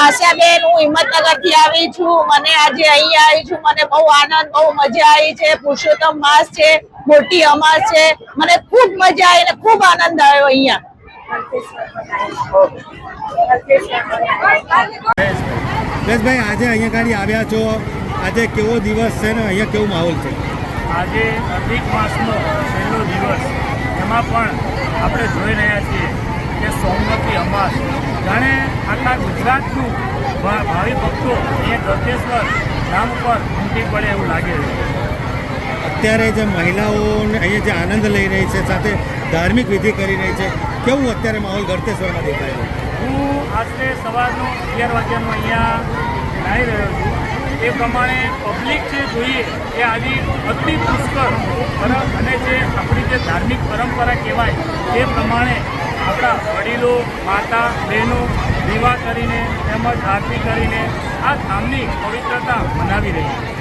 આશાબેન, હું હિંમતનગર થી આવી છું. મને આજે અહીંયા આવી છું, મને બહુ આનંદ, બહુ મજા આવી છે. પુરુષોત્તમ માસ છે, મોટી અમાસ છે, મને ખૂબ મજા આવી અને ખૂબ આનંદ આવ્યો અહીંયા. ભાઈ, આજે અહીંયા ગાડી આવ્યા છો, આજે કેવો દિવસ છે ને અહીંયા કેવો માહોલ છે? આજે અધિક માસનો છેલ્લો દિવસ, એમાં પણ આપણે જોઈ રહ્યા છીએ કે સોમવતી અમાસ જાણે આખા ગુજરાતનું ભાવિ ભક્તો એ ગળતેશ્વર ધામ ઉપર ઉમટી પડે એવું લાગે છે. અત્યારે જે મહિલાઓ અહીંયા જે આનંદ લઈ રહી છે, સાથે ધાર્મિક વિધિ કરી રહી છે, કેવું અત્યારે માહોલ ગળતેશ્વરમાં દેખાય છે? હું આશરે સવારનો 11 વાગ્યાનો અહીંયા નાહી રહ્યો છું. એ પ્રમાણે પબ્લિક જે જોઈએ એ આવી અતિ પુષ્કળ અને જે આપણી જે ધાર્મિક પરંપરા કહેવાય એ પ્રમાણે આપણા વડીલો, માતા, બહેનો દીવા કરીને તેમજ આરતી કરીને આ ધામની પવિત્રતા મનાવી રહી છે.